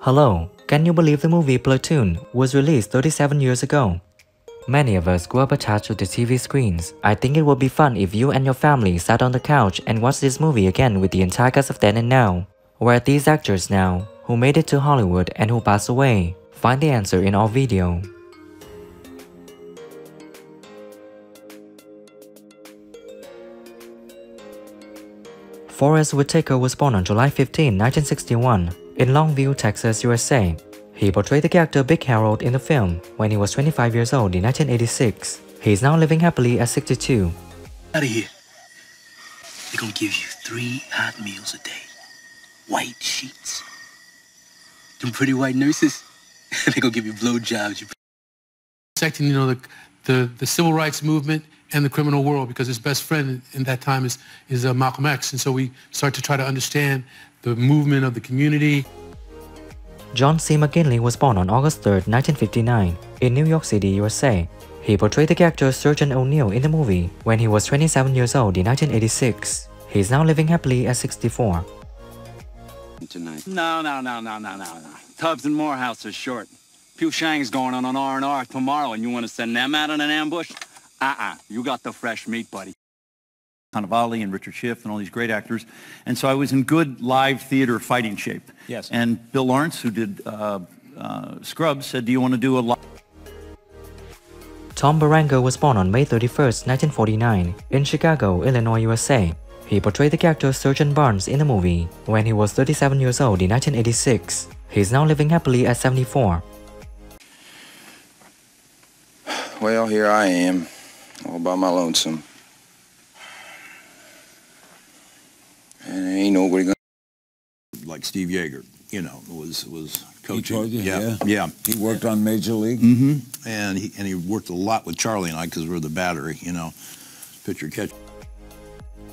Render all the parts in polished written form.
Hello, can you believe the movie Platoon was released 37 years ago? Many of us grew up attached to the TV screens. I think it would be fun if you and your family sat on the couch and watched this movie again with the entire cast of then and now. Where are these actors now, who made it to Hollywood and who passed away? Find the answer in our video. Forrest Whitaker was born on July 15, 1961, in Longview, Texas, USA. He portrayed the character Big Harold in the film when he was 25 years old in 1986. He is now living happily at 62. Out of here. They're gonna give you 3 hot meals a day. White sheets. Them pretty white nurses, they're gonna give you blowjobs. Protecting, the civil rights movement and the criminal world, because his best friend in that time is Malcolm X, and so we start to try to understand the movement of the community. John C. McGinley was born on August 3, 1959, in New York City, USA. He portrayed the character Sergeant O'Neill in the movie when he was 27 years old in 1986. He is now living happily at 64. Tonight. No. Tubbs and Morehouse are short. Pew Shang's going on an R&R tomorrow, and you want to send them out on an ambush? You got the fresh meat, buddy. Cannavale and Richard Schiff and all these great actors. And so I was in good live theater fighting shape. Yes. And Bill Lawrence, who did Scrubs, said, do you want to do a live... Tom Berenger was born on May 31, 1949, in Chicago, Illinois, USA. He portrayed the character Sergeant Barnes in the movie when he was 37 years old in 1986. He is now living happily at 74. Well, here I am, all by my lonesome. And ain't nobody gonna... Like Steve Yeager, was coaching. Yeah. He worked on Major League. Mm-hmm. And he worked a lot with Charlie and I because we were the battery, pitcher catch.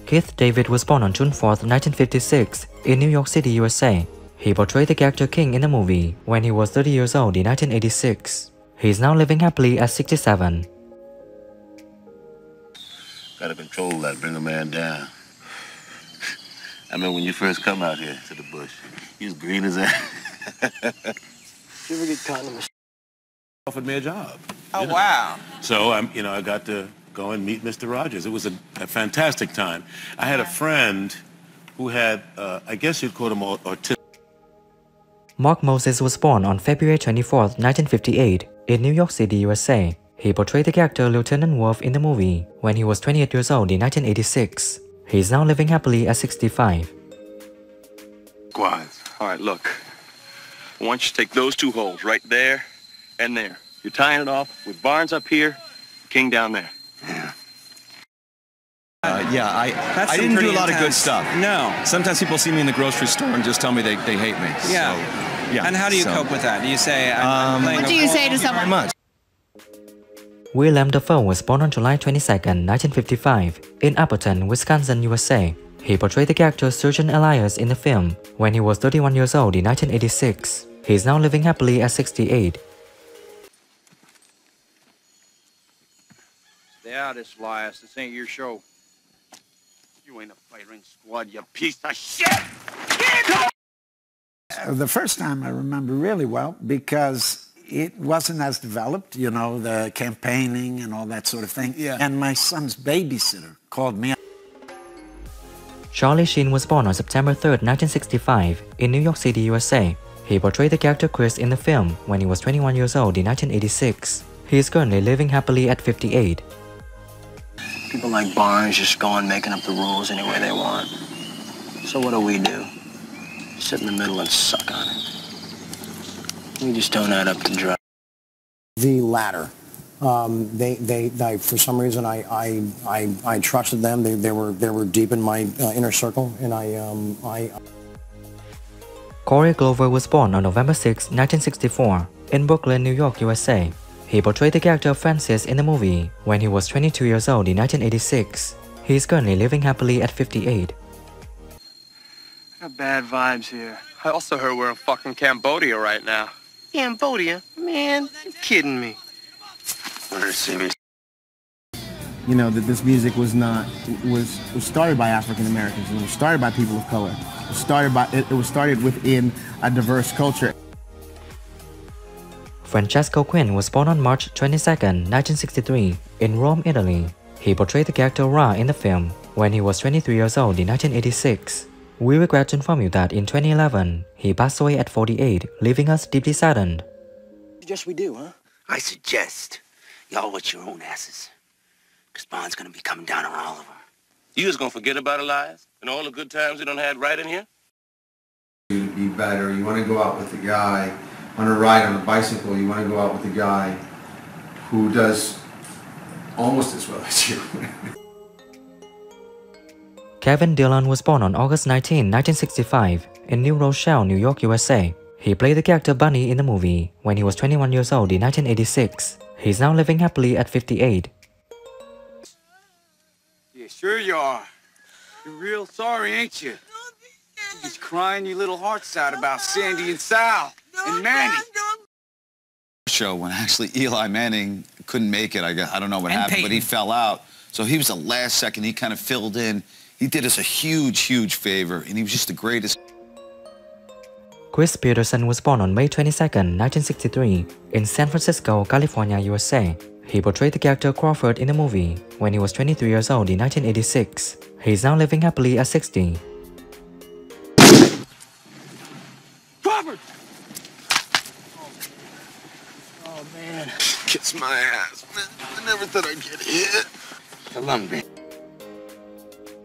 Keith David was born on June 4, 1956, in New York City, USA. He portrayed the character King in the movie when he was 30 years old in 1986. He is now living happily at 67. Gotta control that, bring a man down. I remember when you first come out here to the bush, you was green as that. You ever get caught in the machine? Offered me a job. Oh, wow. So, I got to go and meet Mr. Rogers. It was a fantastic time. I had a friend who had, I guess you'd call him autistic. Mark Moses was born on February 24, 1958, in New York City, USA. He portrayed the character Lieutenant Worf in the movie when he was 28 years old in 1986. He is now living happily at 65. Squads. All right, look. I want you to take those 2 holes right there and there. You're tying it off with Barnes up here, King down there. Yeah. I didn't do a lot of good stuff. No. Sometimes people see me in the grocery store and just tell me they hate me. Yeah. So, yeah. And how do you cope with that? Do you say, I'm playing what do you say to someone? Very much. Willem Dafoe was born on July 22, 1955, in Appleton, Wisconsin, USA. He portrayed the character Sergeant Elias in the film when he was 31 years old in 1986. He is now living happily at 68. Stay out of this, Elias. This ain't your show. You ain't a firing squad, you piece of shit! The first time I remember really well because it wasn't as developed, the campaigning and all that sort of thing. Yeah. And my son's babysitter called me. Charlie Sheen was born on September 3, 1965, in New York City, USA. He portrayed the character Chris in the film when he was 21 years old in 1986. He is currently living happily at 58. People like Barnes just go on making up the rules any way they want. So what do? Sit in the middle and suck on it. We just don't add up to dry. The latter. They for some reason I trusted them. They were deep in my inner circle, and Corey Glover was born on November 6, 1964, in Brooklyn, New York, USA. He portrayed the character Francis in the movie when he was 22 years old in 1986. He is currently living happily at 58. I got bad vibes here. I also heard we're in fucking Cambodia right now. Cambodia? Man, you're kidding me. That this music was started by African Americans, and it was started by people of color. It was started within a diverse culture. Francesco Quinn was born on March 22, 1963, in Rome, Italy. He portrayed the character Ra in the film when he was 23 years old in 1986. We regret to inform you that in 2011, he passed away at 48, leaving us deeply saddened. Suggest we do, huh? I suggest y'all watch your own asses. Because Bond's gonna be coming down on all of them. You just gonna forget about Elias and all the good times you done had right in here? To be better, you want to go out with the guy on a ride on a bicycle, you want to go out with the guy who does almost as well as you. Kevin Dillon was born on August 19, 1965, in New Rochelle, New York, USA. He played the character Bunny in the movie when he was 21 years old in 1986. He's now living happily at 58. Yeah, sure you are. You're real sorry, ain't you? You're just crying your little hearts out about Sandy and Sal and Manny. Show when actually Eli Manning couldn't make it. I don't know what happened, but he fell out. So he was the last second. He kind of filled in. He did us a huge favor, and he was just the greatest. Chris Peterson was born on May 22, 1963, in San Francisco, California, USA. He portrayed the character Crawford in the movie when he was 23 years old in 1986. He's now living happily at 60. Crawford! Oh, man. Kiss my ass, man. I never thought I'd get hit. Columbia.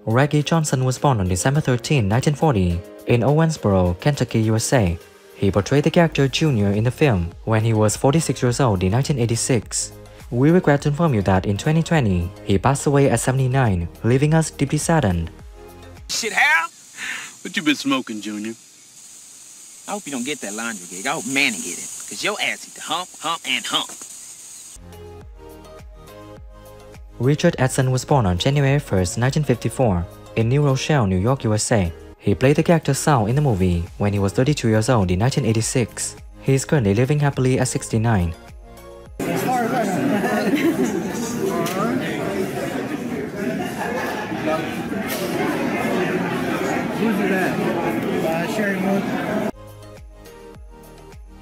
Reggie Johnson was born on December 13, 1940, in Owensboro, Kentucky, USA. He portrayed the character Junior in the film when he was 46 years old in 1986. We regret to inform you that in 2020, he passed away at 79, leaving us deeply saddened. Shit, Hal? What you been smoking, Junior? I hope you don't get that laundry gig. I hope Manny get it. Because your ass need to hump, and hump. Richard Edson was born on January 1, 1954, in New Rochelle, New York, USA. He played the character Sal in the movie when he was 32 years old in 1986. He is currently living happily at 69. As far as I know. Who's that? Sherry Moon.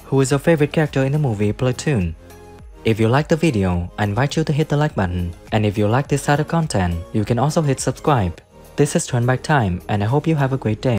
Who is your favorite character in the movie Platoon? If you like the video, I invite you to hit the like button. And if you like this type of content, you can also hit subscribe. This is Turn Back Time, and I hope you have a great day.